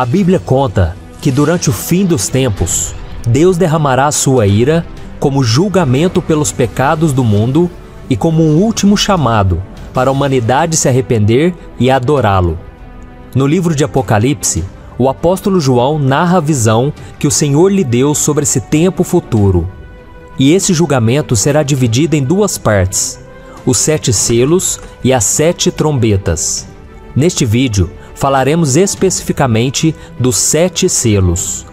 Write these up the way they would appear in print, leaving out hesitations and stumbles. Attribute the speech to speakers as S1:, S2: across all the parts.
S1: A Bíblia conta que durante o fim dos tempos, Deus derramará a sua ira como julgamento pelos pecados do mundo e como um último chamado para a humanidade se arrepender e adorá-lo. No livro de Apocalipse, o apóstolo João narra a visão que o Senhor lhe deu sobre esse tempo futuro. E esse julgamento será dividido em duas partes: os 7 selos e as 7 trombetas. Neste vídeo, falaremos especificamente dos 7 selos.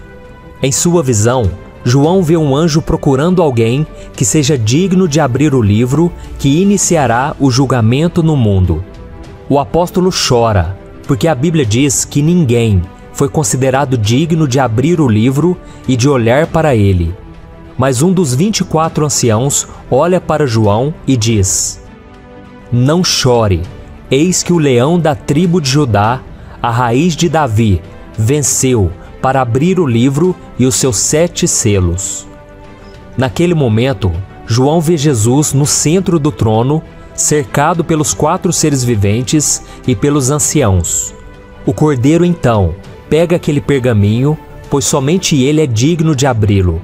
S1: Em sua visão, João vê um anjo procurando alguém que seja digno de abrir o livro que iniciará o julgamento no mundo. O apóstolo chora, porque a Bíblia diz que ninguém foi considerado digno de abrir o livro e de olhar para ele. Mas um dos 24 anciãos olha para João e diz: "Não chore, eis que o leão da tribo de Judá, a raiz de Davi, venceu para abrir o livro e os seus 7 selos." Naquele momento, João vê Jesus no centro do trono, cercado pelos 4 seres viventes e pelos anciãos. O cordeiro então pega aquele pergaminho, pois somente ele é digno de abri-lo.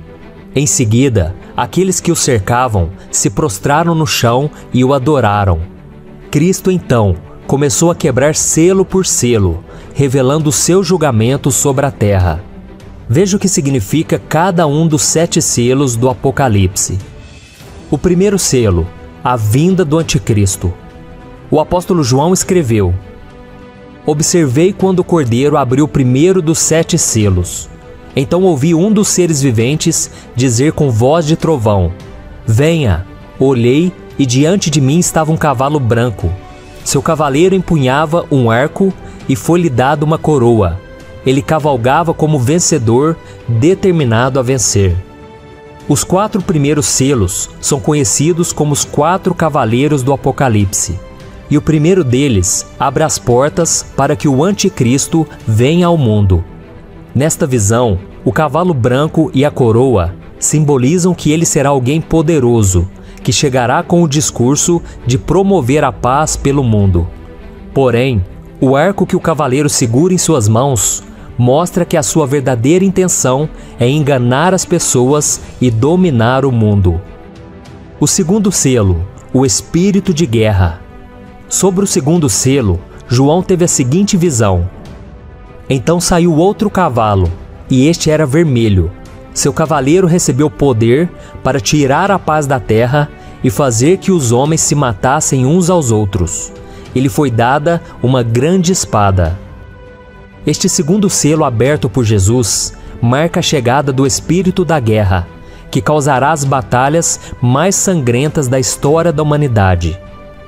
S1: Em seguida, aqueles que o cercavam se prostraram no chão e o adoraram. Cristo então começou a quebrar selo por selo, revelando o seu julgamento sobre a terra. Veja o que significa cada um dos 7 selos do Apocalipse. O primeiro selo, a vinda do Anticristo. O apóstolo João escreveu: "Observei quando o cordeiro abriu o primeiro dos 7 selos. Então ouvi um dos seres viventes dizer com voz de trovão: Venha! Olhei e diante de mim estava um cavalo branco. Seu cavaleiro empunhava um arco e foi-lhe dada uma coroa. Ele cavalgava como vencedor, determinado a vencer." Os 4 primeiros selos são conhecidos como os 4 cavaleiros do Apocalipse. E o primeiro deles abre as portas para que o Anticristo venha ao mundo. Nesta visão, o cavalo branco e a coroa simbolizam que ele será alguém poderoso, que chegará com o discurso de promover a paz pelo mundo. Porém, o arco que o cavaleiro segura em suas mãos mostra que a sua verdadeira intenção é enganar as pessoas e dominar o mundo. O segundo selo, o espírito de guerra. Sobre o segundo selo, João teve a seguinte visão: "Então saiu outro cavalo, e este era vermelho. Seu cavaleiro recebeu poder para tirar a paz da terra e fazer que os homens se matassem uns aos outros. Ele foi dada uma grande espada." Este segundo selo aberto por Jesus marca a chegada do espírito da guerra, que causará as batalhas mais sangrentas da história da humanidade.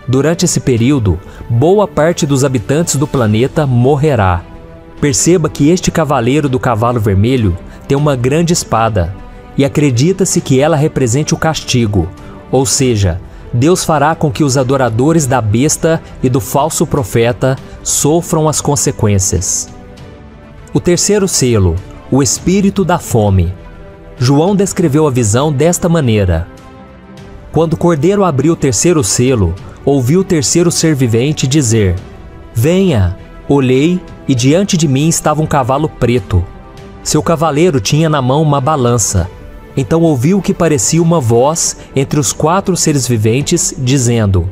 S1: Durante esse período, boa parte dos habitantes do planeta morrerá. Perceba que este cavaleiro do cavalo vermelho tem uma grande espada, e acredita-se que ela represente o castigo, ou seja, Deus fará com que os adoradores da besta e do falso profeta sofram as consequências. O terceiro selo, o espírito da fome. João descreveu a visão desta maneira: "Quando o cordeiro abriu o terceiro selo, ouvi o terceiro ser vivente dizer: Venha! Olhei e diante de mim estava um cavalo preto. Seu cavaleiro tinha na mão uma balança. Então ouvi o que parecia uma voz entre os 4 seres viventes dizendo: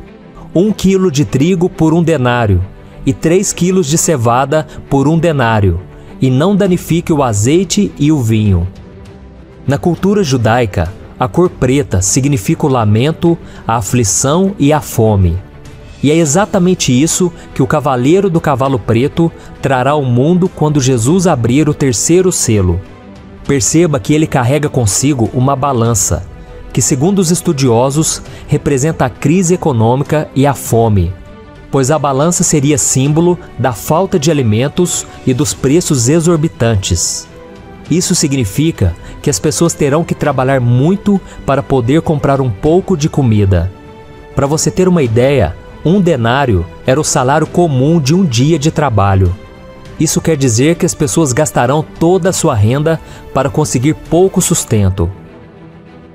S1: 1 quilo de trigo por 1 denário, e 3 quilos de cevada por 1 denário, e não danifique o azeite e o vinho." Na cultura judaica, a cor preta significa o lamento, a aflição e a fome. E é exatamente isso que o cavaleiro do cavalo preto trará ao mundo quando Jesus abrir o terceiro selo. Perceba que ele carrega consigo uma balança, que segundo os estudiosos representa a crise econômica e a fome, pois a balança seria símbolo da falta de alimentos e dos preços exorbitantes. Isso significa que as pessoas terão que trabalhar muito para poder comprar um pouco de comida. Para você ter uma ideia, 1 denário era o salário comum de um dia de trabalho. Isso quer dizer que as pessoas gastarão toda a sua renda para conseguir pouco sustento.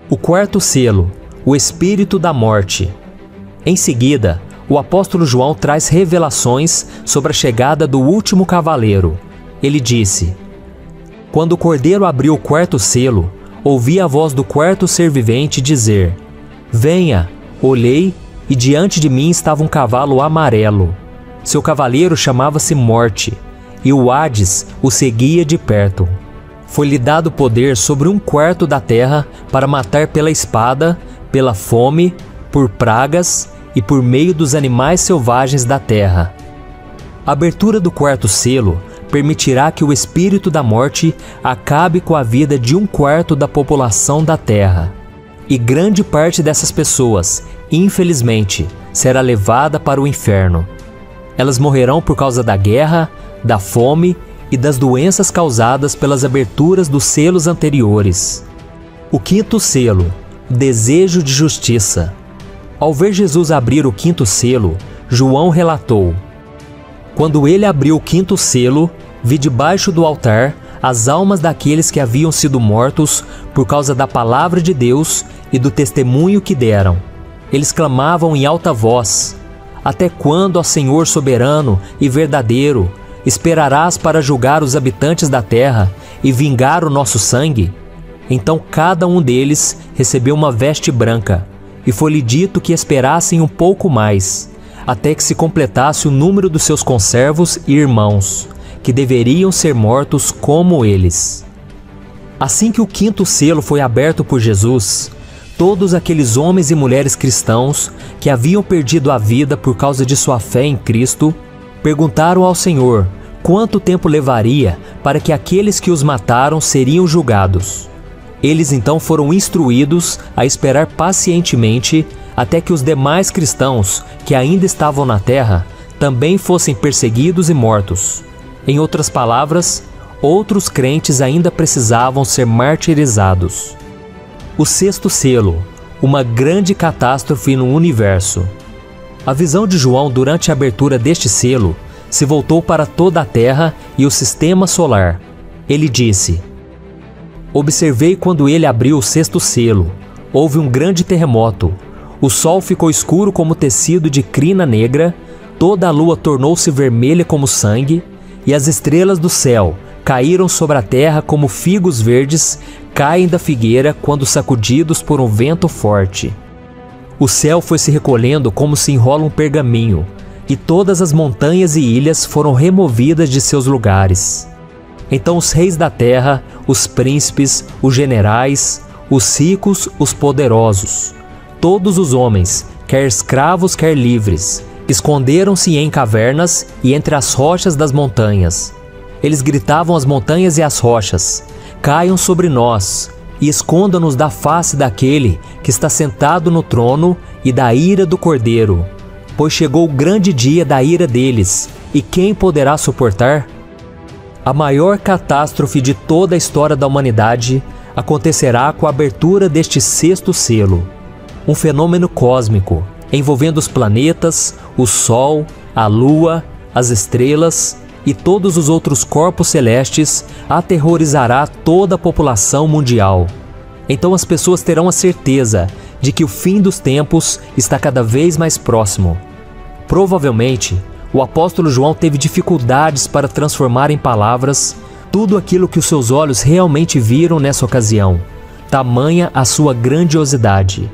S1: O quarto selo, o espírito da morte. Em seguida, o apóstolo João traz revelações sobre a chegada do último cavaleiro. ele disse: Quando o cordeiro abriu o quarto selo, ouvi a voz do quarto ser vivente dizer: Venha. Olhei, e diante de mim estava um cavalo amarelo. Seu cavaleiro chamava-se Morte, e o Hades o seguia de perto. Foi-lhe dado poder sobre 1/4 da terra para matar pela espada, pela fome, por pragas e por meio dos animais selvagens da terra. A abertura do quarto selo permitirá que o espírito da morte acabe com a vida de 1/4 da população da terra. E grande parte dessas pessoas, infelizmente, será levada para o inferno. Elas morrerão por causa da guerra, da fome e das doenças causadas pelas aberturas dos selos anteriores. O quinto selo, desejo de justiça. Ao ver Jesus abrir o quinto selo, João relatou: Quando ele abriu o quinto selo, vi debaixo do altar as almas daqueles que haviam sido mortos por causa da palavra de Deus e do testemunho que deram. Eles clamavam em alta voz: Até quando, ó Senhor soberano e verdadeiro, esperarás para julgar os habitantes da terra e vingar o nosso sangue? Então cada um deles recebeu uma veste branca, e foi-lhe dito que esperassem um pouco mais, até que se completasse o número dos seus conservos e irmãos, que deveriam ser mortos como eles. Assim que o quinto selo foi aberto por Jesus, todos aqueles homens e mulheres cristãos que haviam perdido a vida por causa de sua fé em Cristo, perguntaram ao Senhor quanto tempo levaria para que aqueles que os mataram seriam julgados. Eles então foram instruídos a esperar pacientemente até que os demais cristãos que ainda estavam na terra também fossem perseguidos e mortos. Em outras palavras, outros crentes ainda precisavam ser martirizados. O sexto selo, uma grande catástrofe no universo. A visão de João durante a abertura deste selo se voltou para toda a Terra e o sistema solar. Ele disse: Observei quando ele abriu o sexto selo. Houve um grande terremoto. O sol ficou escuro como tecido de crina negra, toda a lua tornou-se vermelha como sangue, e as estrelas do céu caíram sobre a terra como figos verdes caem da figueira quando sacudidos por um vento forte. O céu foi se recolhendo como se enrola um pergaminho, e todas as montanhas e ilhas foram removidas de seus lugares. Então os reis da terra, os príncipes, os generais, os ricos, os poderosos, todos os homens, quer escravos, quer livres, esconderam-se em cavernas e entre as rochas das montanhas. Eles gritavam às montanhas e às rochas: Caiam sobre nós e esconda-nos da face daquele que está sentado no trono e da ira do Cordeiro, pois chegou o grande dia da ira deles, e quem poderá suportar? A maior catástrofe de toda a história da humanidade acontecerá com a abertura deste sexto selo, um fenômeno cósmico envolvendo os planetas, o Sol, a Lua, as estrelas e todos os outros corpos celestes, aterrorizará toda a população mundial. Então as pessoas terão a certeza de que o fim dos tempos está cada vez mais próximo. Provavelmente, o apóstolo João teve dificuldades para transformar em palavras tudo aquilo que os seus olhos realmente viram nessa ocasião, tamanha a sua grandiosidade.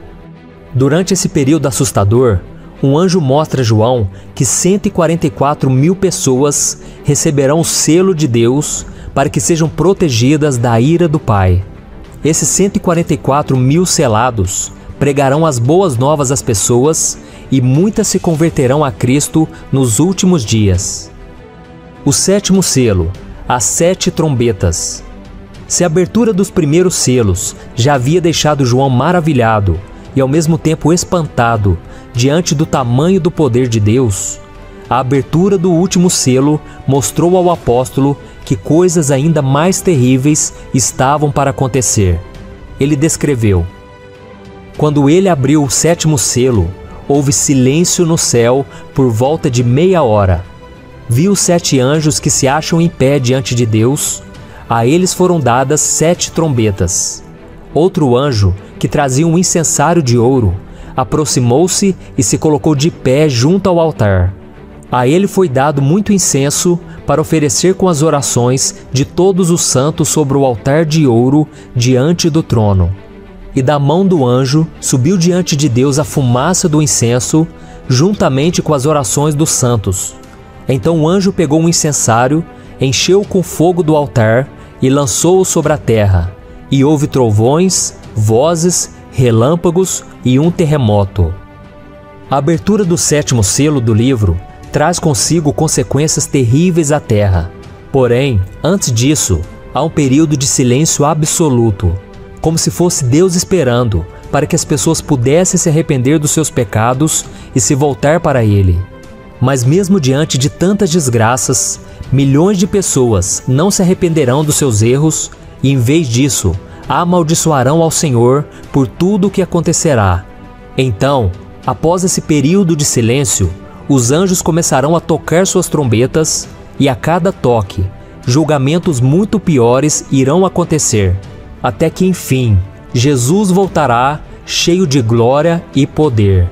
S1: Durante esse período assustador, um anjo mostra a João que 144 mil pessoas receberão o selo de Deus para que sejam protegidas da ira do Pai. Esses 144 mil selados pregarão as boas novas às pessoas e muitas se converterão a Cristo nos últimos dias. O sétimo selo, as 7 trombetas. Se a abertura dos primeiros selos já havia deixado João maravilhado e ao mesmo tempo espantado diante do tamanho do poder de Deus, a abertura do último selo mostrou ao apóstolo que coisas ainda mais terríveis estavam para acontecer. Ele descreveu: Quando ele abriu o sétimo selo, houve silêncio no céu por volta de meia hora. Vi os 7 anjos que se acham em pé diante de Deus. A eles foram dadas 7 trombetas. Outro anjo, que trazia um incensário de ouro, aproximou-se e se colocou de pé junto ao altar. A ele foi dado muito incenso, para oferecer com as orações de todos os santos sobre o altar de ouro diante do trono. E da mão do anjo subiu diante de Deus a fumaça do incenso, juntamente com as orações dos santos. Então o anjo pegou um incensário, encheu-o com fogo do altar e lançou-o sobre a terra. E houve trovões, vozes, relâmpagos e um terremoto. A abertura do 7º selo do livro traz consigo consequências terríveis à terra. Porém, antes disso, há um período de silêncio absoluto, como se fosse Deus esperando para que as pessoas pudessem se arrepender dos seus pecados e se voltar para Ele. Mas mesmo diante de tantas desgraças, milhões de pessoas não se arrependerão dos seus erros e, em vez disso, amaldiçoarão ao Senhor por tudo o que acontecerá. Então, após esse período de silêncio, os anjos começarão a tocar suas trombetas e a cada toque, julgamentos muito piores irão acontecer, até que, enfim, Jesus voltará cheio de glória e poder.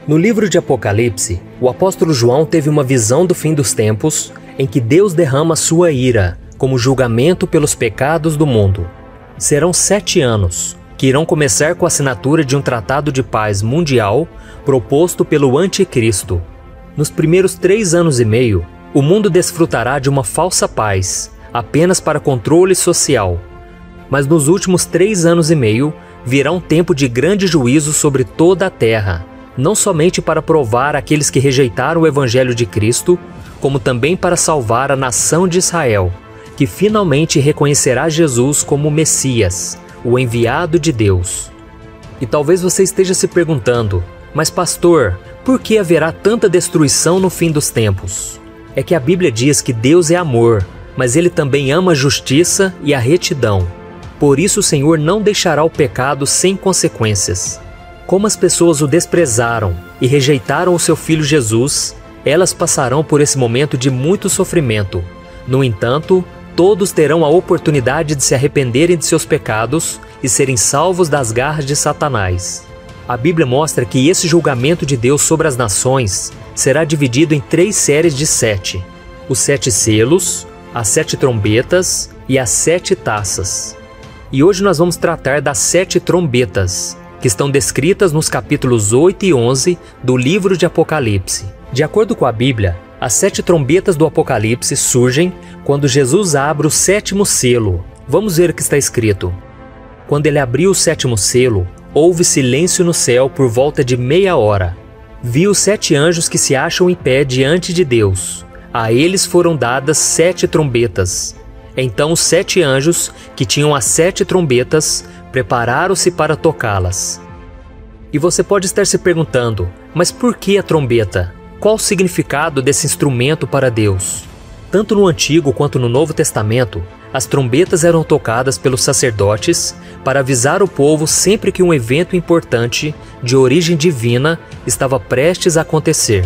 S1: No livro de Apocalipse, o apóstolo João teve uma visão do fim dos tempos em que Deus derrama sua ira como julgamento pelos pecados do mundo. Serão 7 anos, que irão começar com a assinatura de um tratado de paz mundial proposto pelo Anticristo. Nos primeiros 3 anos e meio, o mundo desfrutará de uma falsa paz, apenas para controle social. Mas nos últimos 3 anos e meio, virá um tempo de grande juízo sobre toda a terra, não somente para provar aqueles que rejeitaram o Evangelho de Cristo, como também para salvar a nação de Israel, que finalmente reconhecerá Jesus como o Messias, o enviado de Deus. E talvez você esteja se perguntando, mas pastor, por que haverá tanta destruição no fim dos tempos? É que a Bíblia diz que Deus é amor, mas Ele também ama a justiça e a retidão. Por isso o Senhor não deixará o pecado sem consequências. Como as pessoas o desprezaram e rejeitaram o seu Filho Jesus, elas passarão por esse momento de muito sofrimento. No entanto, todos terão a oportunidade de se arrependerem de seus pecados e serem salvos das garras de Satanás. A Bíblia mostra que esse julgamento de Deus sobre as nações será dividido em 3 séries de 7. Os 7 selos, as 7 trombetas e as 7 taças. E hoje nós vamos tratar das 7 trombetas, que estão descritas nos capítulos 8 e 11 do livro de Apocalipse. De acordo com a Bíblia, as 7 trombetas do Apocalipse surgem quando Jesus abre o 7º selo. Vamos ver o que está escrito. Quando ele abriu o 7º selo, houve silêncio no céu por volta de meia hora. Vi os 7 anjos que se acham em pé diante de Deus. A eles foram dadas 7 trombetas. Então os 7 anjos, que tinham as 7 trombetas, prepararam-se para tocá-las. E você pode estar se perguntando, mas por que a trombeta? Qual o significado desse instrumento para Deus? Tanto no Antigo quanto no Novo Testamento, as trombetas eram tocadas pelos sacerdotes para avisar o povo sempre que um evento importante de origem divina estava prestes a acontecer.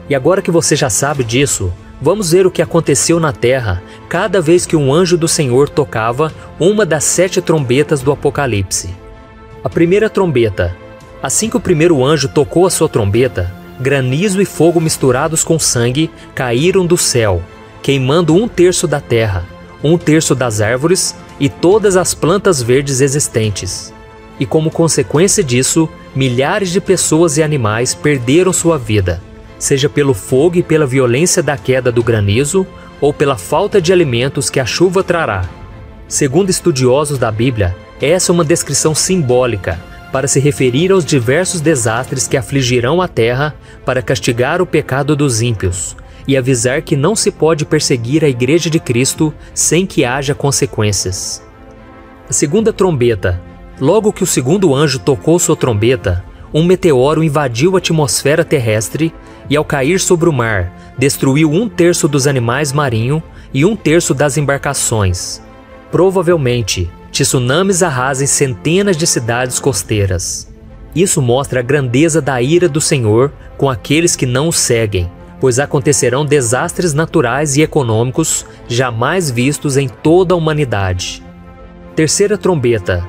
S1: E agora que você já sabe disso, vamos ver o que aconteceu na terra cada vez que um anjo do Senhor tocava uma das 7 trombetas do Apocalipse. A primeira trombeta. Assim que o primeiro anjo tocou a sua trombeta, granizo e fogo misturados com sangue caíram do céu, queimando 1/3 da terra, 1/3 das árvores e todas as plantas verdes existentes. E como consequência disso, milhares de pessoas e animais perderam sua vida, seja pelo fogo e pela violência da queda do granizo, ou pela falta de alimentos que a chuva trará. Segundo estudiosos da Bíblia, essa é uma descrição simbólica para se referir aos diversos desastres que afligirão a terra para castigar o pecado dos ímpios e avisar que não se pode perseguir a Igreja de Cristo sem que haja consequências. A segunda trombeta. Logo que o segundo anjo tocou sua trombeta, um meteoro invadiu a atmosfera terrestre e, ao cair sobre o mar, destruiu 1/3 dos animais marinhos e 1/3 das embarcações. Provavelmente, tsunamis arrasem centenas de cidades costeiras. Isso mostra a grandeza da ira do Senhor com aqueles que não o seguem, pois acontecerão desastres naturais e econômicos jamais vistos em toda a humanidade. Terceira trombeta.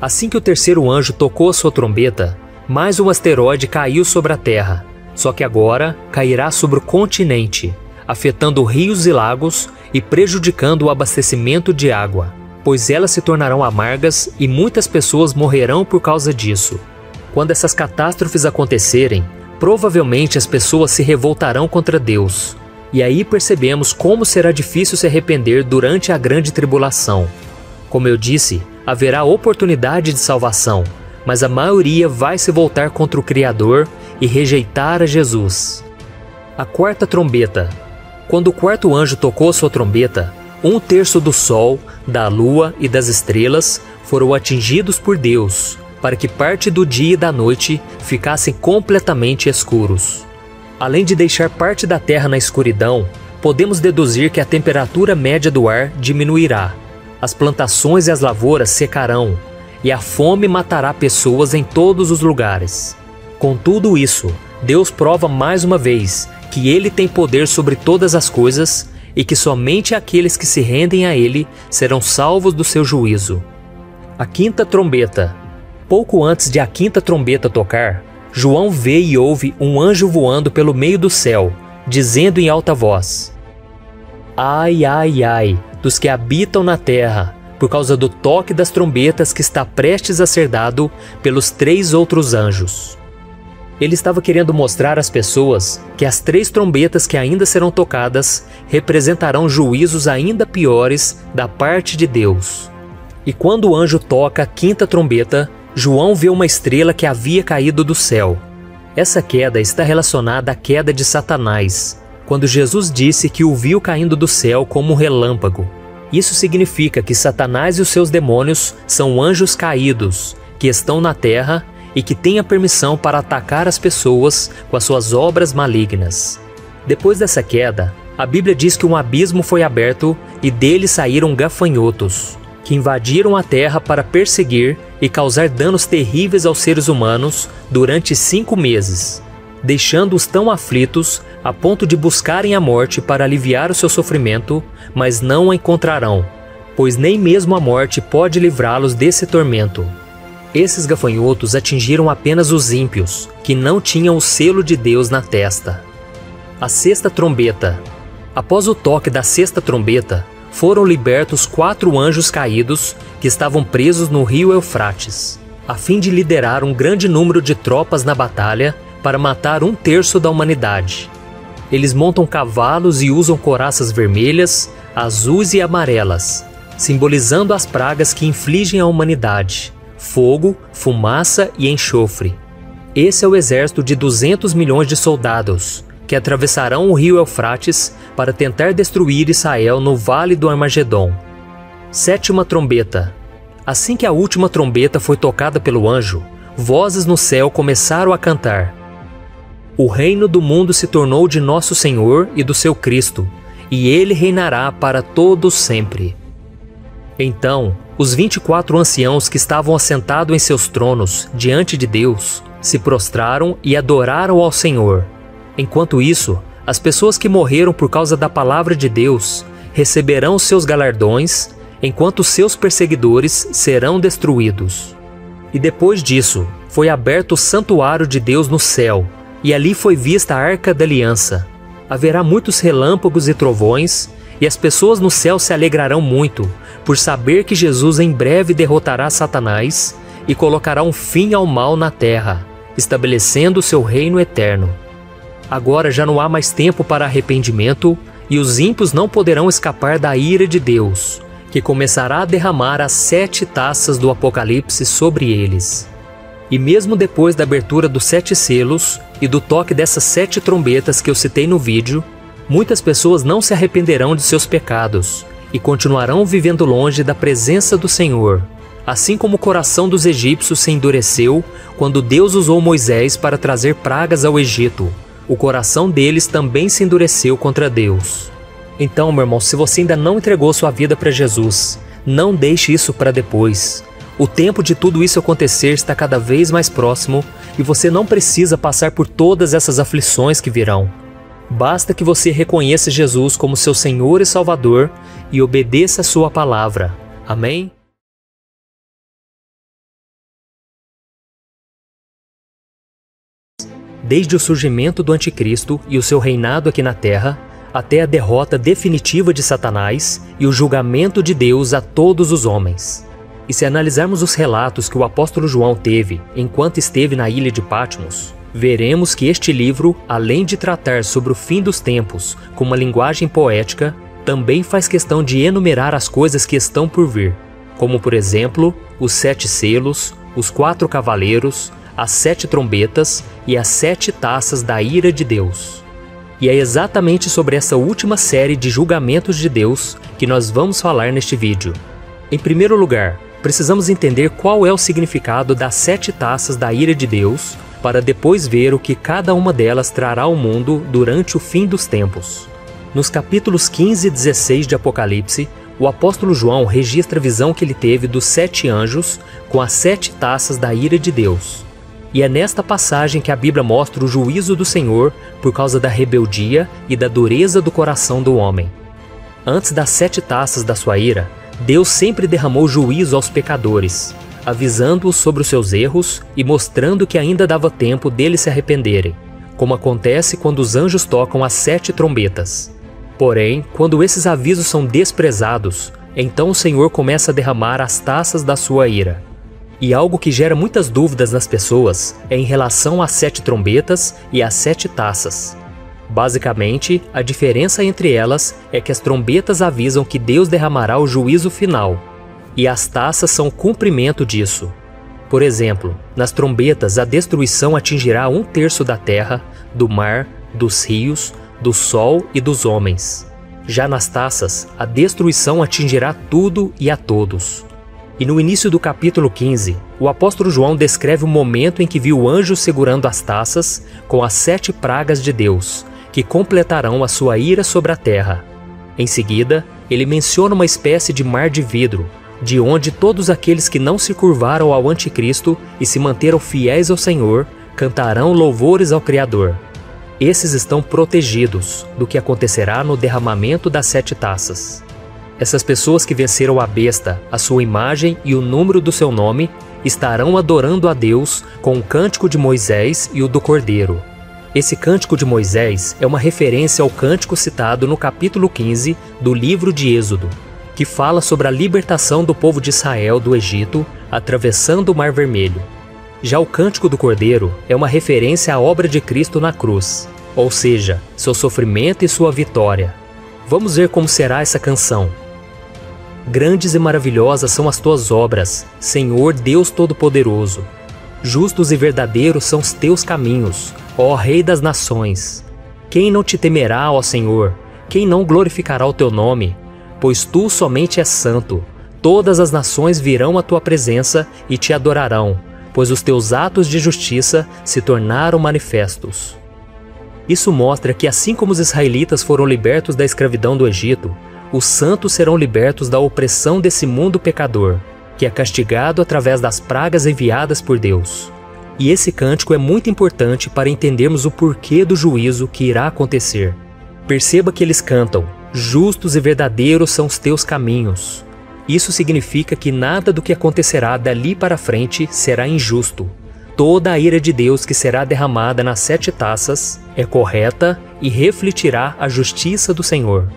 S1: Assim que o terceiro anjo tocou a sua trombeta, Mais um asteroide caiu sobre a Terra, só que agora cairá sobre o continente, afetando rios e lagos e prejudicando o abastecimento de água, pois elas se tornarão amargas e muitas pessoas morrerão por causa disso. Quando essas catástrofes acontecerem, provavelmente as pessoas se revoltarão contra Deus. E aí percebemos como será difícil se arrepender durante a grande tribulação. Como eu disse, haverá oportunidade de salvação, mas a maioria vai se voltar contra o Criador e rejeitar a Jesus. A quarta trombeta. Quando o quarto anjo tocou sua trombeta, 1/3 do sol, da lua e das estrelas foram atingidos por Deus, para que parte do dia e da noite ficassem completamente escuros. Além de deixar parte da terra na escuridão, podemos deduzir que a temperatura média do ar diminuirá, as plantações e as lavouras secarão, e a fome matará pessoas em todos os lugares. Com tudo isso, Deus prova mais uma vez que Ele tem poder sobre todas as coisas e que somente aqueles que se rendem a Ele serão salvos do seu juízo. A quinta trombeta. Pouco antes de a quinta trombeta tocar, João vê e ouve um anjo voando pelo meio do céu, dizendo em alta voz: Ai, ai, ai, dos que habitam na terra, por causa do toque das trombetas que está prestes a ser dado pelos 3 outros anjos. Ele estava querendo mostrar às pessoas que as 3 trombetas que ainda serão tocadas representarão juízos ainda piores da parte de Deus. E quando o anjo toca a quinta trombeta, João vê uma estrela que havia caído do céu. Essa queda está relacionada à queda de Satanás, quando Jesus disse que o viu caindo do céu como um relâmpago. Isso significa que Satanás e os seus demônios são anjos caídos, que estão na terra e que têm a permissão para atacar as pessoas com as suas obras malignas. Depois dessa queda, a Bíblia diz que um abismo foi aberto e dele saíram gafanhotos, que invadiram a terra para perseguir e causar danos terríveis aos seres humanos durante 5 meses, deixando-os tão aflitos a ponto de buscarem a morte para aliviar o seu sofrimento, mas não a encontrarão, pois nem mesmo a morte pode livrá-los desse tormento. Esses gafanhotos atingiram apenas os ímpios, que não tinham o selo de Deus na testa. A sexta trombeta. Após o toque da sexta trombeta, foram libertos 4 anjos caídos que estavam presos no rio Eufrates, a fim de liderar um grande número de tropas na batalha para matar 1/3 da humanidade. Eles montam cavalos e usam couraças vermelhas, azuis e amarelas, simbolizando as pragas que infligem à humanidade: fogo, fumaça e enxofre. Esse é o exército de 200 milhões de soldados, que atravessarão o rio Eufrates para tentar destruir Israel no Vale do Armagedon. Sétima trombeta. Assim que a última trombeta foi tocada pelo anjo, vozes no céu começaram a cantar: O reino do mundo se tornou de nosso Senhor e do seu Cristo, e ele reinará para todos sempre. Então, os 24 anciãos que estavam assentados em seus tronos diante de Deus se prostraram e adoraram ao Senhor. Enquanto isso, as pessoas que morreram por causa da palavra de Deus receberão seus galardões, enquanto seus perseguidores serão destruídos. E depois disso, foi aberto o santuário de Deus no céu, e ali foi vista a Arca da Aliança. Haverá muitos relâmpagos e trovões, e as pessoas no céu se alegrarão muito, por saber que Jesus em breve derrotará Satanás e colocará um fim ao mal na terra, estabelecendo seu reino eterno. Agora já não há mais tempo para arrependimento, e os ímpios não poderão escapar da ira de Deus, que começará a derramar as 7 taças do Apocalipse sobre eles. E mesmo depois da abertura dos 7 selos e do toque dessas 7 trombetas que eu citei no vídeo, muitas pessoas não se arrependerão de seus pecados e continuarão vivendo longe da presença do Senhor, assim como o coração dos egípcios se endureceu quando Deus usou Moisés para trazer pragas ao Egito. O coração deles também se endureceu contra Deus. Então, meu irmão, se você ainda não entregou sua vida para Jesus, não deixe isso para depois. O tempo de tudo isso acontecer está cada vez mais próximo e você não precisa passar por todas essas aflições que virão. Basta que você reconheça Jesus como seu Senhor e Salvador e obedeça a sua palavra. Amém? desde o surgimento do Anticristo e o seu reinado aqui na Terra, até a derrota definitiva de Satanás e o julgamento de Deus a todos os homens. E se analisarmos os relatos que o apóstolo João teve enquanto esteve na ilha de Patmos, veremos que este livro, além de tratar sobre o fim dos tempos com uma linguagem poética, também faz questão de enumerar as coisas que estão por vir, como por exemplo, os 7 selos, os 4 cavaleiros, as 7 trombetas e as 7 taças da ira de Deus. E é exatamente sobre essa última série de julgamentos de Deus que nós vamos falar neste vídeo. Em primeiro lugar, precisamos entender qual é o significado das 7 taças da ira de Deus, para depois ver o que cada uma delas trará ao mundo durante o fim dos tempos. Nos capítulos 15 e 16 de Apocalipse, o apóstolo João registra a visão que ele teve dos 7 anjos com as 7 taças da ira de Deus. E é nesta passagem que a Bíblia mostra o juízo do Senhor por causa da rebeldia e da dureza do coração do homem. Antes das 7 taças da sua ira, Deus sempre derramou juízo aos pecadores, avisando-os sobre os seus erros e mostrando que ainda dava tempo deles se arrependerem, como acontece quando os anjos tocam as 7 trombetas. Porém, quando esses avisos são desprezados, então o Senhor começa a derramar as taças da sua ira. E algo que gera muitas dúvidas nas pessoas é em relação às 7 trombetas e às 7 taças. Basicamente, a diferença entre elas é que as trombetas avisam que Deus derramará o juízo final, e as taças são o cumprimento disso. Por exemplo, nas trombetas a destruição atingirá 1/3 da terra, do mar, dos rios, do sol e dos homens. Já nas taças, a destruição atingirá tudo e a todos. E no início do capítulo 15, o apóstolo João descreve o momento em que viu o anjo segurando as taças com as 7 pragas de Deus, que completarão a sua ira sobre a terra. Em seguida, ele menciona uma espécie de mar de vidro, de onde todos aqueles que não se curvaram ao Anticristo e se manteram fiéis ao Senhor, cantarão louvores ao Criador. Esses estão protegidos do que acontecerá no derramamento das 7 taças. Essas pessoas que venceram a besta, a sua imagem e o número do seu nome, estarão adorando a Deus com o cântico de Moisés e o do Cordeiro. Esse cântico de Moisés é uma referência ao cântico citado no capítulo 15 do livro de Êxodo, que fala sobre a libertação do povo de Israel do Egito, atravessando o Mar Vermelho. Já o cântico do Cordeiro é uma referência à obra de Cristo na cruz, ou seja, seu sofrimento e sua vitória. Vamos ver como será essa canção. Grandes e maravilhosas são as tuas obras, Senhor Deus Todo-Poderoso. Justos e verdadeiros são os teus caminhos, ó Rei das Nações. Quem não te temerá, ó Senhor? Quem não glorificará o teu nome? Pois tu somente és santo. Todas as nações virão à tua presença e te adorarão, pois os teus atos de justiça se tornaram manifestos. Isso mostra que assim como os israelitas foram libertos da escravidão do Egito, os santos serão libertos da opressão desse mundo pecador, que é castigado através das pragas enviadas por Deus. E esse cântico é muito importante para entendermos o porquê do juízo que irá acontecer. Perceba que eles cantam: justos e verdadeiros são os teus caminhos. Isso significa que nada do que acontecerá dali para frente será injusto. Toda a ira de Deus que será derramada nas 7 taças é correta e refletirá a justiça do Senhor.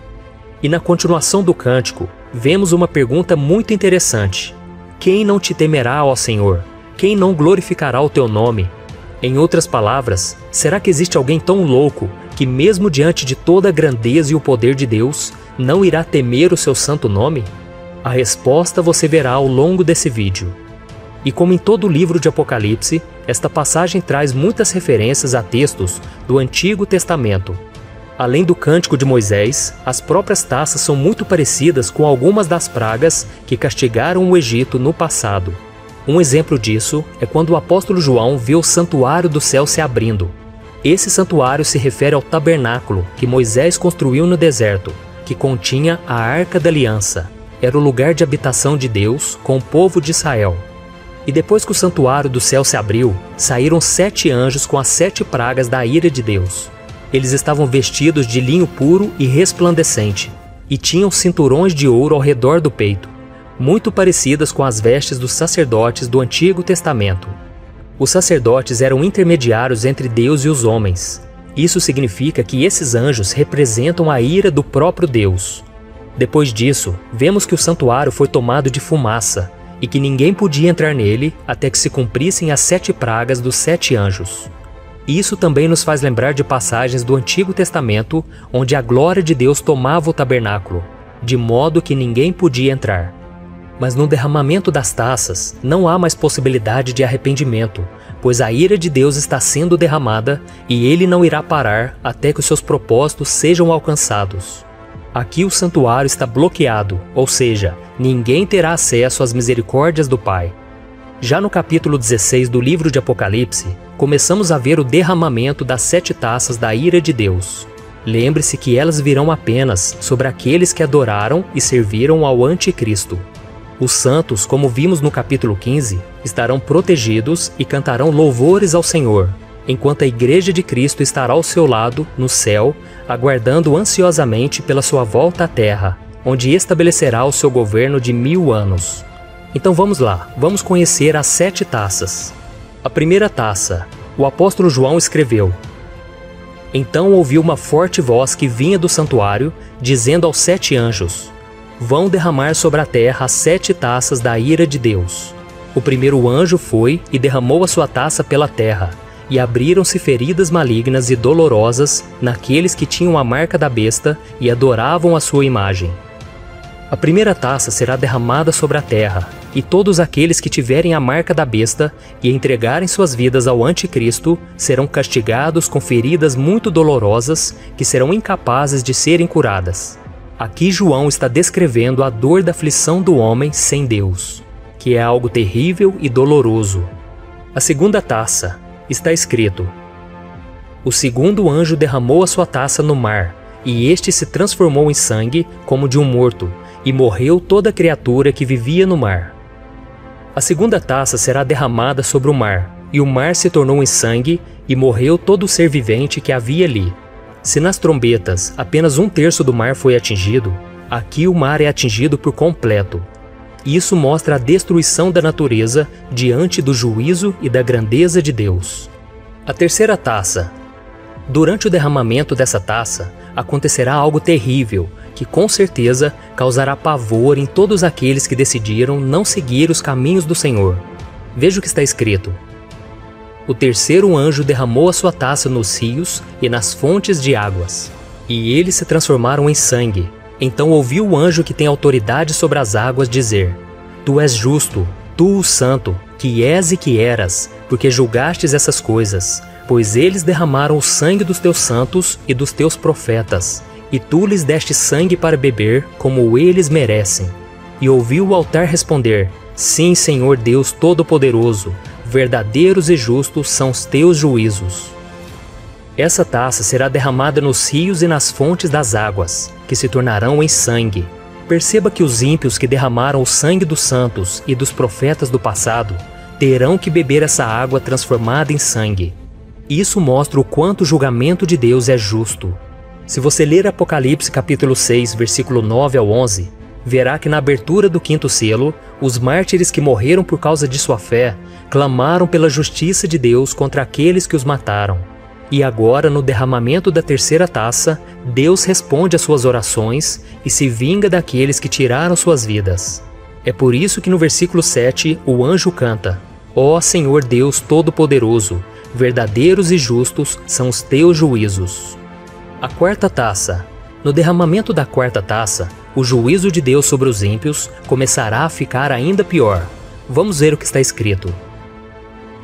S1: E na continuação do cântico, vemos uma pergunta muito interessante. Quem não te temerá, ó Senhor? Quem não glorificará o teu nome? Em outras palavras, será que existe alguém tão louco que mesmo diante de toda a grandeza e o poder de Deus, não irá temer o seu santo nome? A resposta você verá ao longo desse vídeo. E como em todo o livro de Apocalipse, esta passagem traz muitas referências a textos do Antigo Testamento. Além do cântico de Moisés, as próprias taças são muito parecidas com algumas das pragas que castigaram o Egito no passado. Um exemplo disso é quando o apóstolo João vê o santuário do céu se abrindo. Esse santuário se refere ao tabernáculo que Moisés construiu no deserto, que continha a Arca da Aliança. Era o lugar de habitação de Deus com o povo de Israel. E depois que o santuário do céu se abriu, saíram 7 anjos com as 7 pragas da ira de Deus. Eles estavam vestidos de linho puro e resplandecente, e tinham cinturões de ouro ao redor do peito, muito parecidas com as vestes dos sacerdotes do Antigo Testamento. Os sacerdotes eram intermediários entre Deus e os homens. Isso significa que esses anjos representam a ira do próprio Deus. Depois disso, vemos que o santuário foi tomado de fumaça e que ninguém podia entrar nele até que se cumprissem as 7 pragas dos 7 anjos. Isso também nos faz lembrar de passagens do Antigo Testamento onde a glória de Deus tomava o tabernáculo, de modo que ninguém podia entrar. Mas no derramamento das taças não há mais possibilidade de arrependimento, pois a ira de Deus está sendo derramada e ele não irá parar até que os seus propósitos sejam alcançados. Aqui o santuário está bloqueado, ou seja, ninguém terá acesso às misericórdias do Pai. Já no capítulo 16 do livro de Apocalipse, começamos a ver o derramamento das 7 taças da ira de Deus. Lembre-se que elas virão apenas sobre aqueles que adoraram e serviram ao Anticristo. Os santos, como vimos no capítulo 15, estarão protegidos e cantarão louvores ao Senhor, enquanto a Igreja de Cristo estará ao seu lado, no céu, aguardando ansiosamente pela sua volta à terra, onde estabelecerá o seu governo de 1000 anos. Então vamos lá, vamos conhecer as 7 taças. A primeira taça, o apóstolo João escreveu: Então ouvi uma forte voz que vinha do santuário, dizendo aos 7 anjos: Vão derramar sobre a terra as 7 taças da ira de Deus. O primeiro anjo foi e derramou a sua taça pela terra, e abriram-se feridas malignas e dolorosas naqueles que tinham a marca da besta e adoravam a sua imagem. A primeira taça será derramada sobre a terra, e todos aqueles que tiverem a marca da besta e entregarem suas vidas ao Anticristo serão castigados com feridas muito dolorosas que serão incapazes de serem curadas. Aqui João está descrevendo a dor da aflição do homem sem Deus, que é algo terrível e doloroso. A segunda taça, está escrito: O segundo anjo derramou a sua taça no mar, e este se transformou em sangue como de um morto, e morreu toda criatura que vivia no mar. A segunda taça será derramada sobre o mar, e o mar se tornou em sangue, e morreu todo o ser vivente que havia ali. Se nas trombetas apenas 1/3 do mar foi atingido, aqui o mar é atingido por completo. Isso mostra a destruição da natureza diante do juízo e da grandeza de Deus. A terceira taça. Durante o derramamento dessa taça, acontecerá algo terrível, que com certeza causará pavor em todos aqueles que decidiram não seguir os caminhos do Senhor. Veja o que está escrito: O terceiro anjo derramou a sua taça nos rios e nas fontes de águas, e eles se transformaram em sangue. Então ouvi o anjo que tem autoridade sobre as águas dizer: Tu és justo, tu o santo, que és e que eras, porque julgastes essas coisas, pois eles derramaram o sangue dos teus santos e dos teus profetas, e tu lhes deste sangue para beber, como eles merecem. E ouvi o altar responder: Sim, Senhor Deus Todo-Poderoso, verdadeiros e justos são os teus juízos. Essa taça será derramada nos rios e nas fontes das águas, que se tornarão em sangue. Perceba que os ímpios que derramaram o sangue dos santos e dos profetas do passado terão que beber essa água transformada em sangue. Isso mostra o quanto o julgamento de Deus é justo. Se você ler Apocalipse capítulo 6, versículo 9 ao 11, verá que na abertura do 5º selo, os mártires que morreram por causa de sua fé clamaram pela justiça de Deus contra aqueles que os mataram. E agora, no derramamento da terceira taça, Deus responde às suas orações e se vinga daqueles que tiraram suas vidas. É por isso que no versículo 7 o anjo canta: Ó Senhor Deus Todo-Poderoso, verdadeiros e justos são os teus juízos. A quarta taça. No derramamento da quarta taça, o juízo de Deus sobre os ímpios começará a ficar ainda pior. Vamos ver o que está escrito.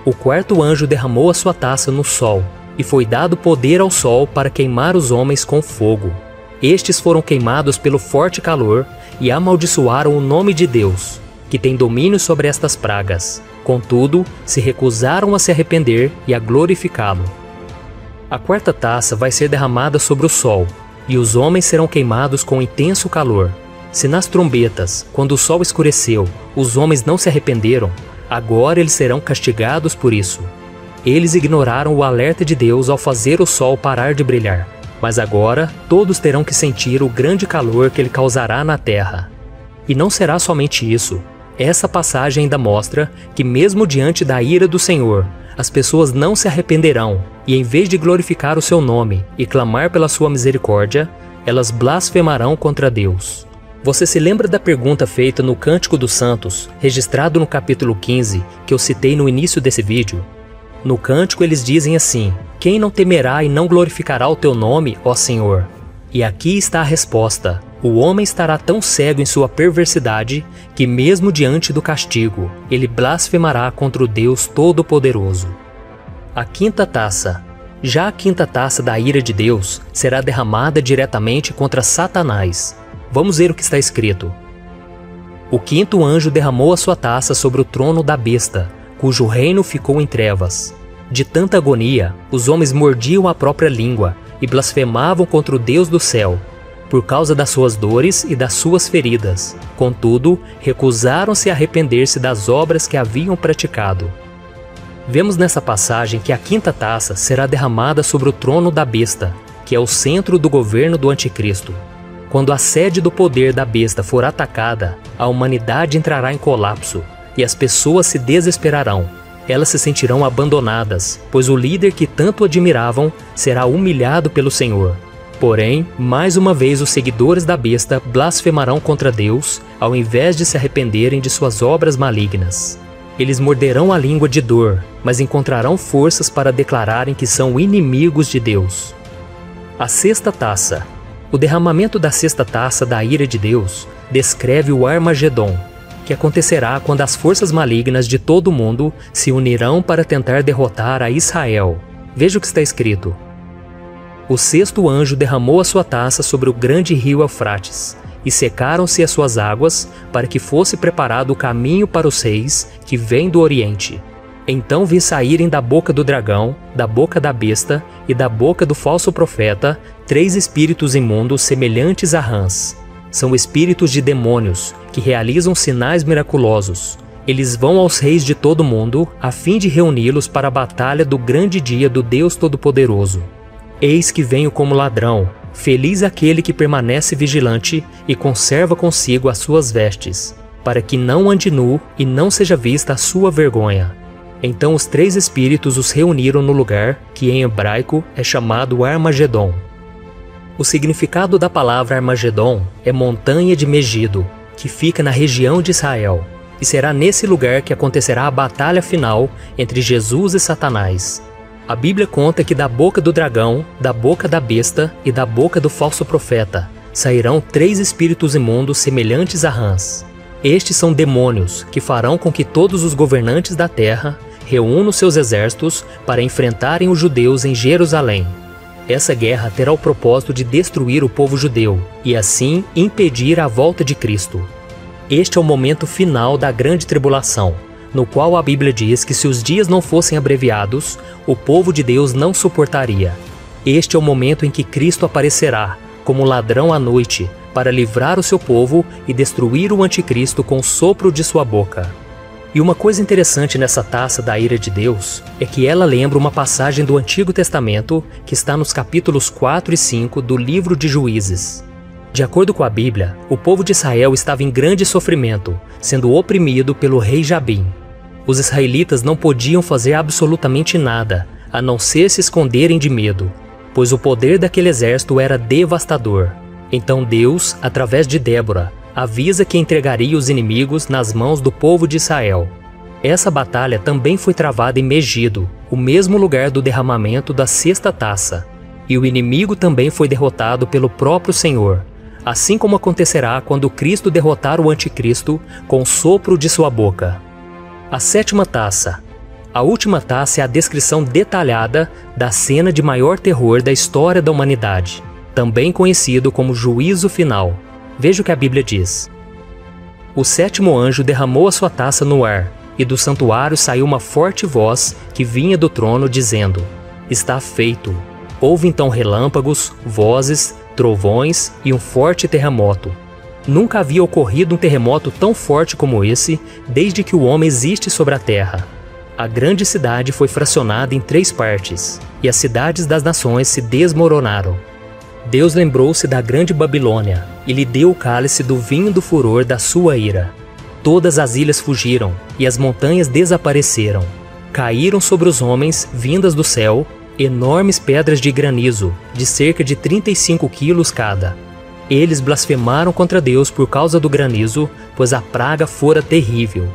S1: O quarto anjo derramou a sua taça no sol, e foi dado poder ao sol para queimar os homens com fogo. Estes foram queimados pelo forte calor e amaldiçoaram o nome de Deus, que tem domínio sobre estas pragas. Contudo, se recusaram a se arrepender e a glorificá-lo. A quarta taça vai ser derramada sobre o sol, e os homens serão queimados com intenso calor. Se nas trombetas, quando o sol escureceu, os homens não se arrependeram, agora eles serão castigados por isso. Eles ignoraram o alerta de Deus ao fazer o sol parar de brilhar, mas agora todos terão que sentir o grande calor que ele causará na terra. E não será somente isso. Essa passagem ainda mostra que mesmo diante da ira do Senhor, as pessoas não se arrependerão, e em vez de glorificar o seu nome e clamar pela sua misericórdia, elas blasfemarão contra Deus. Você se lembra da pergunta feita no Cântico dos Santos, registrado no capítulo 15, que eu citei no início desse vídeo? No cântico eles dizem assim: quem não temerá e não glorificará o teu nome, ó Senhor? E aqui está a resposta: o homem estará tão cego em sua perversidade que mesmo diante do castigo, ele blasfemará contra o Deus Todo-Poderoso. A quinta taça. Já a quinta taça da ira de Deus será derramada diretamente contra Satanás. Vamos ver o que está escrito. O quinto anjo derramou a sua taça sobre o trono da besta, cujo reino ficou em trevas. De tanta agonia, os homens mordiam a própria língua e blasfemavam contra o Deus do céu, por causa das suas dores e das suas feridas. Contudo, recusaram-se a arrepender-se das obras que haviam praticado. Vemos nessa passagem que a quinta taça será derramada sobre o trono da besta, que é o centro do governo do anticristo. Quando a sede do poder da besta for atacada, a humanidade entrará em colapso e as pessoas se desesperarão. Elas se sentirão abandonadas, pois o líder que tanto admiravam será humilhado pelo Senhor. Porém, mais uma vez os seguidores da besta blasfemarão contra Deus, ao invés de se arrependerem de suas obras malignas. Eles morderão a língua de dor, mas encontrarão forças para declararem que são inimigos de Deus. A sexta taça. O derramamento da sexta taça da ira de Deus descreve o Armagedon, que acontecerá quando as forças malignas de todo o mundo se unirão para tentar derrotar a Israel. Veja o que está escrito. O sexto anjo derramou a sua taça sobre o grande rio Eufrates, e secaram-se as suas águas, para que fosse preparado o caminho para os reis que vêm do Oriente. Então vi saírem da boca do dragão, da boca da besta e da boca do falso profeta 3 espíritos imundos semelhantes a rãs. São espíritos de demônios, que realizam sinais miraculosos. Eles vão aos reis de todo o mundo, a fim de reuni-los para a batalha do grande dia do Deus Todo-Poderoso. Eis que venho como ladrão. Feliz aquele que permanece vigilante e conserva consigo as suas vestes, para que não ande nu e não seja vista a sua vergonha. Então os 3 espíritos os reuniram no lugar que em hebraico é chamado Armagedon. O significado da palavra Armagedon é montanha de Megido, que fica na região de Israel, e será nesse lugar que acontecerá a batalha final entre Jesus e Satanás. A Bíblia conta que da boca do dragão, da boca da besta e da boca do falso profeta sairão 3 espíritos imundos semelhantes a rãs. Estes são demônios que farão com que todos os governantes da terra reúnam seus exércitos para enfrentarem os judeus em Jerusalém. Essa guerra terá o propósito de destruir o povo judeu e assim impedir a volta de Cristo. Este é o momento final da grande tribulação, no qual a Bíblia diz que se os dias não fossem abreviados, o povo de Deus não suportaria. Este é o momento em que Cristo aparecerá, como ladrão à noite, para livrar o seu povo e destruir o anticristo com o sopro de sua boca. E uma coisa interessante nessa taça da ira de Deus é que ela lembra uma passagem do Antigo Testamento que está nos capítulos 4 e 5 do livro de Juízes. De acordo com a Bíblia, o povo de Israel estava em grande sofrimento, sendo oprimido pelo rei Jabim. Os israelitas não podiam fazer absolutamente nada, a não ser se esconderem de medo, pois o poder daquele exército era devastador. Então Deus, através de Débora, avisa que entregaria os inimigos nas mãos do povo de Israel. Essa batalha também foi travada em Megido, o mesmo lugar do derramamento da sexta taça, e o inimigo também foi derrotado pelo próprio Senhor, assim como acontecerá quando Cristo derrotar o anticristo com o sopro de sua boca. A sétima taça. A última taça é a descrição detalhada da cena de maior terror da história da humanidade, também conhecido como juízo final. Veja o que a Bíblia diz. O sétimo anjo derramou a sua taça no ar, e do santuário saiu uma forte voz que vinha do trono dizendo: Está feito. Houve então relâmpagos, vozes, trovões e um forte terremoto. Nunca havia ocorrido um terremoto tão forte como esse desde que o homem existe sobre a terra. A grande cidade foi fracionada em 3 partes, e as cidades das nações se desmoronaram. Deus lembrou-se da grande Babilônia e lhe deu o cálice do vinho do furor da sua ira. Todas as ilhas fugiram e as montanhas desapareceram. caíram sobre os homens, vindas do céu, enormes pedras de granizo, de cerca de 35 quilos cada. Eles blasfemaram contra Deus por causa do granizo, pois a praga fora terrível.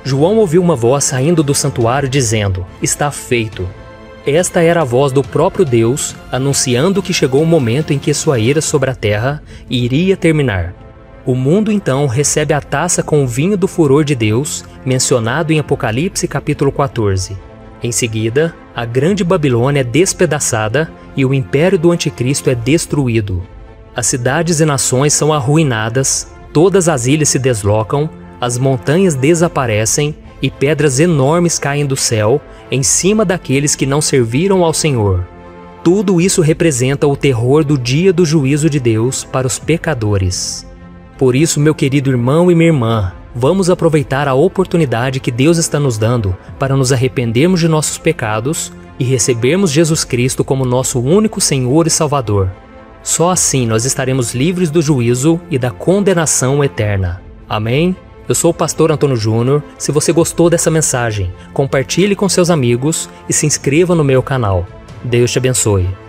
S1: João ouviu uma voz saindo do santuário dizendo: "Está feito." Esta era a voz do próprio Deus, anunciando que chegou o momento em que sua ira sobre a terra iria terminar. O mundo então recebe a taça com o vinho do furor de Deus, mencionado em Apocalipse capítulo 14. Em seguida, a grande Babilônia é despedaçada e o império do anticristo é destruído. As cidades e nações são arruinadas, todas as ilhas se deslocam, as montanhas desaparecem e pedras enormes caem do céu em cima daqueles que não serviram ao Senhor. Tudo isso representa o terror do dia do juízo de Deus para os pecadores. Por isso, meu querido irmão e minha irmã, vamos aproveitar a oportunidade que Deus está nos dando para nos arrependermos de nossos pecados e recebermos Jesus Cristo como nosso único Senhor e Salvador. Só assim nós estaremos livres do juízo e da condenação eterna. Amém? Eu sou o pastor Antônio Júnior. Se você gostou dessa mensagem, compartilhe com seus amigos e se inscreva no meu canal. Deus te abençoe.